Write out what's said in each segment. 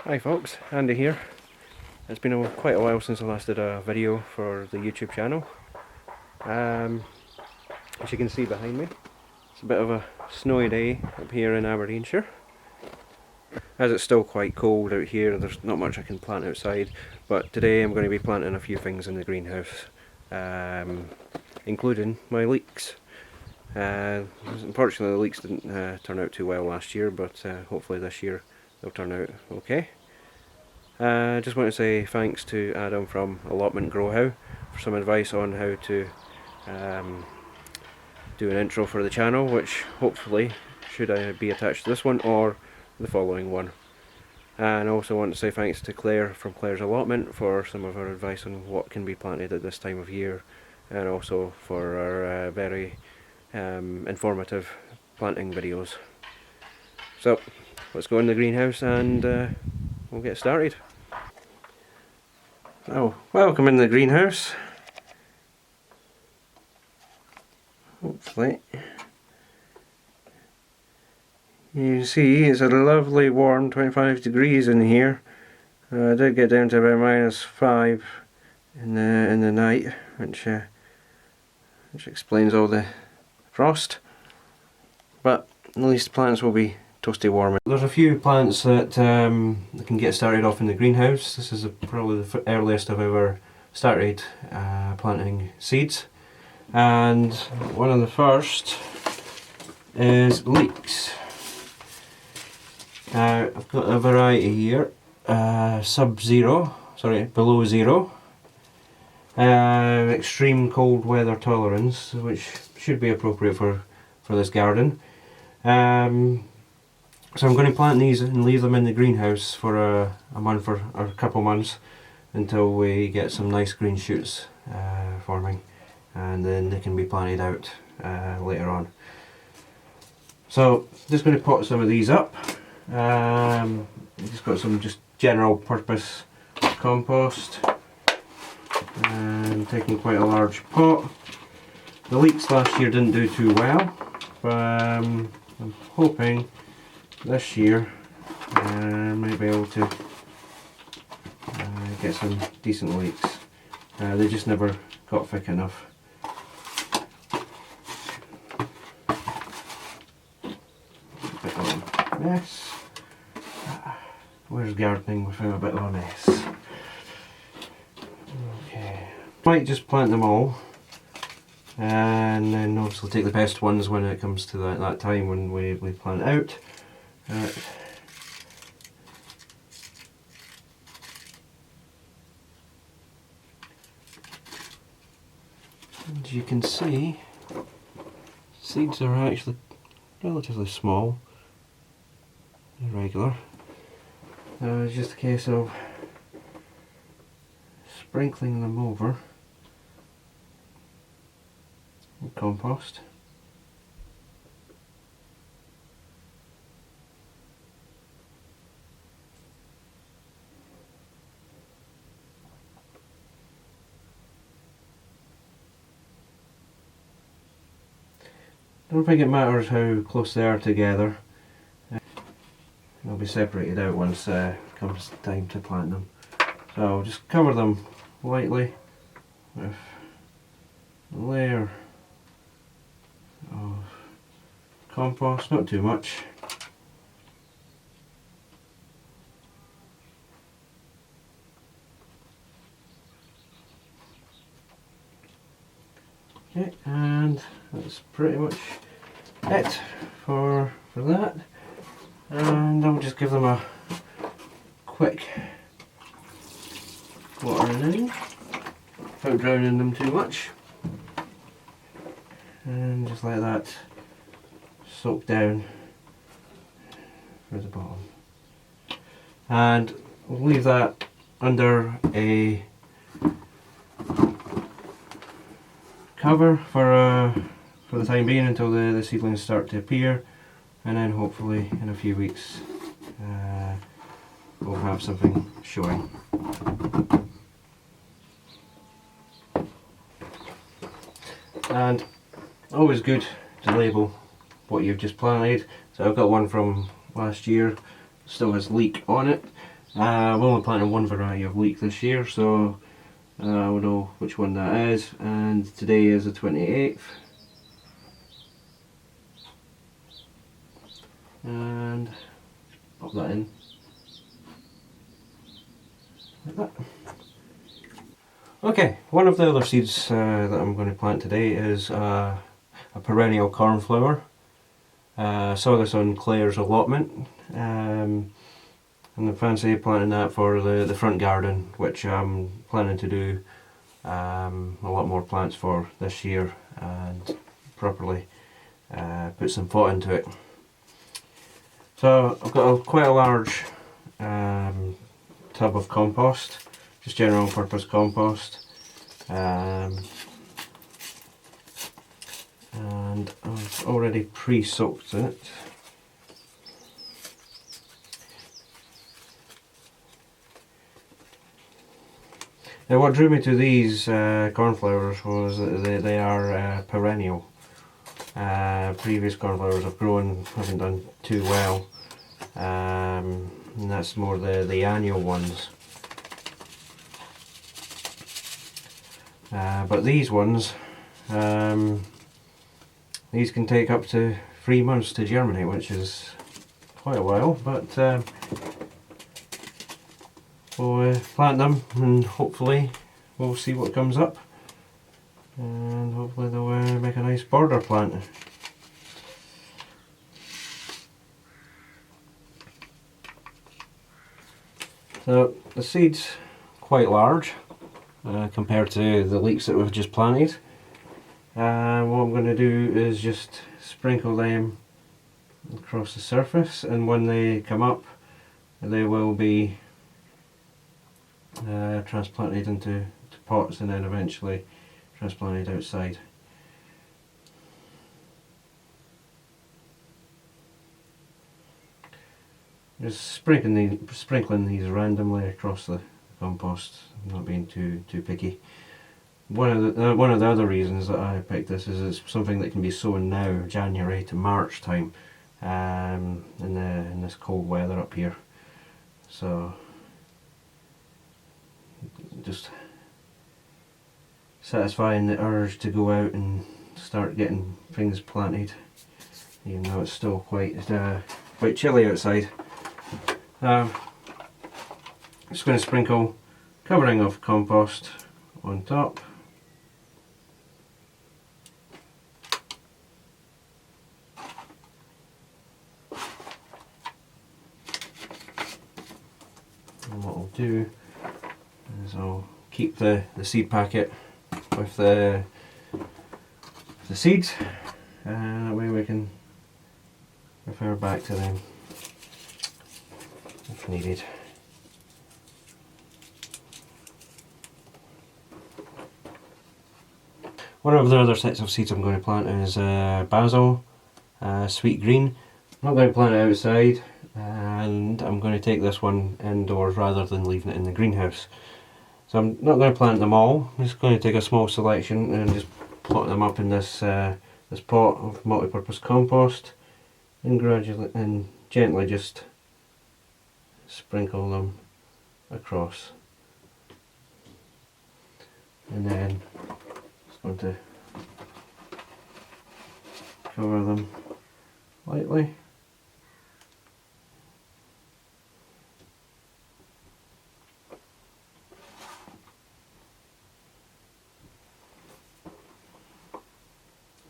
Hi folks, Andy here. It's been quite a while since I last did a video for the YouTube channel. As you can see behind me, it's a bit of a snowy day up here in Aberdeenshire. As it's still quite cold out here, there's not much I can plant outside, but today I'm going to be planting a few things in the greenhouse, including my leeks. Unfortunately the leeks didn't turn out too well last year, but hopefully this year they'll turn out okay. I just want to say thanks to Adam from Allotment Growhow for some advice on how to do an intro for the channel, which hopefully should be attached to this one or the following one. And I also want to say thanks to Claire from Claire's Allotment for some of her advice on what can be planted at this time of year, and also for our very informative planting videos. So let's go in the greenhouse and we'll get started. So, welcome in the greenhouse. Hopefully you see it's a lovely warm 25 degrees in here. I did get down to about -5 in the night, which explains all the frost, but at least the plants will be toasty warm. There's a few plants that can get started off in the greenhouse. This is probably the earliest I've ever started planting seeds, and one of the first is leeks. I've got a variety here, below zero, extreme cold weather tolerance, which should be appropriate for this garden. So I'm going to plant these and leave them in the greenhouse for a month or a couple months until we get some nice green shoots forming, and then they can be planted out later on. So just going to pot some of these up. Just got some just general purpose compost, and taking quite a large pot. The leeks last year didn't do too well, but I'm hoping this year I might be able to get some decent leeks. They just never got thick enough. A bit of a mess. Where's gardening without a bit of a mess? Okay, might just plant them all, and then obviously take the best ones when it comes to that time when we plant out. As you can see, seeds are actually relatively small, irregular. It's just a case of sprinkling them over with compost. I don't think it matters how close they are together. They'll be separated out once it comes time to plant them. So just cover them lightly with a layer of compost, not too much. Okay, and that's pretty much it for that. And I'll just give them a quick watering in without drowning them too much, and just let that soak down through the bottom, and we'll leave that under a cover for the time being until the seedlings start to appear, and then hopefully in a few weeks we'll have something showing. And always good to label what you've just planted. So I've got one from last year, still has leek on it, I've only planted one variety of leek this year, so we'll know which one that is. And today is the 28th. And pop that in like that. Okay, one of the other seeds that I'm going to plant today is a perennial cornflower. Saw this on Claire's allotment, and I fancy planting that for the front garden, which I'm planning to do a lot more plants for this year and properly put some thought into it. So I've got quite a large tub of compost, just general purpose compost, and I've already pre-soaked it. Now what drew me to these cornflowers was that they are perennial. Previous cornflowers I've grown haven't done too well, and that's more the annual ones. But these ones, these can take up to 3 months to germinate, which is quite a while, but we'll plant them and hopefully we'll see what comes up, and hopefully they'll make a nice border plant. So the seed's quite large compared to the leeks that we've just planted. What I'm going to do is just sprinkle them across the surface, and when they come up they will be transplanted into pots and then eventually transplanted outside. Just sprinkling these randomly across the compost. I'm not being too picky. One of the other reasons that I picked this is it's something that can be sown now, January to March time, in this cold weather up here. So just satisfying the urge to go out and start getting things planted, even though it's still quite chilly outside. Just going to sprinkle covering of compost on top. And what I'll do is I'll keep the seed packet with the seeds, and that way we can refer back to them if needed. One of the other sets of seeds I'm going to plant is Basil, sweet green. I'm not going to plant it outside, and I'm going to take this one indoors rather than leaving it in the greenhouse. So I'm not going to plant them all. I'm just going to take a small selection and just plot them up in this this pot of multi-purpose compost, and gradually and gently just sprinkle them across, and then just going to cover them lightly.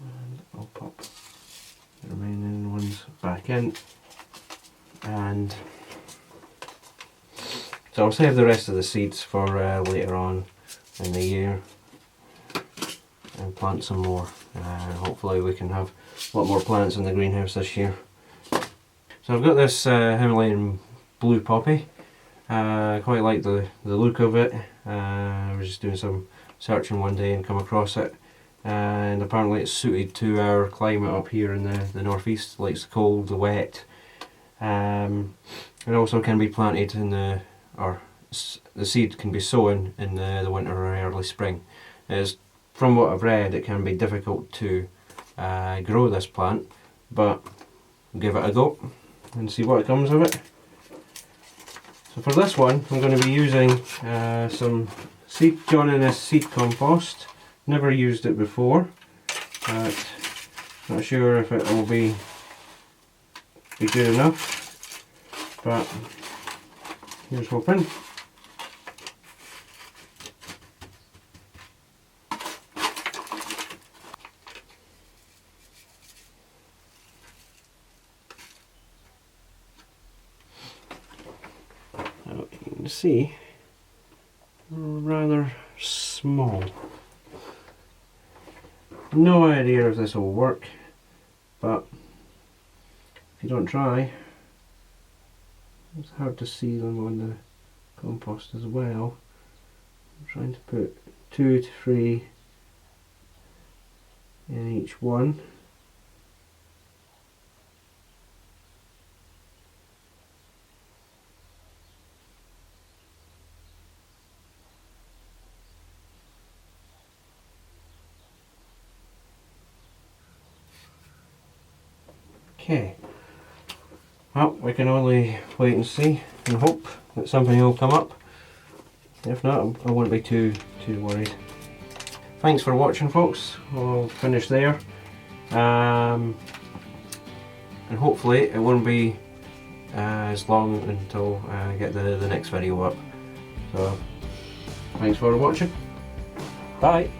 And I'll pop the remaining ones back in, and so I'll save the rest of the seeds for later on in the year and plant some more. Hopefully we can have a lot more plants in the greenhouse this year. So I've got this Himalayan blue poppy. I quite like the look of it. I was just doing some searching one day and come across it, and apparently it's suited to our climate up here in the northeast. It likes the cold, the wet. It also can be planted in the seed can be sown in the winter or early spring. From what I've read, it can be difficult to grow this plant, but give it a go and see what comes of it. So for this one I'm going to be using some John Innes seed compost. Never used it before, but not sure if it will be good enough, but here's hoping. Now you can see, rather small. No idea if this will work, but if you don't try, it's hard to see them on the compost as well. I'm trying to put 2 to 3 in each one. Okay, well, we can only wait and see and hope that something will come up. If not, I won't be too worried. Thanks for watching, folks. We'll finish there, and hopefully it won't be as long until I get the next video up. So thanks for watching. Bye.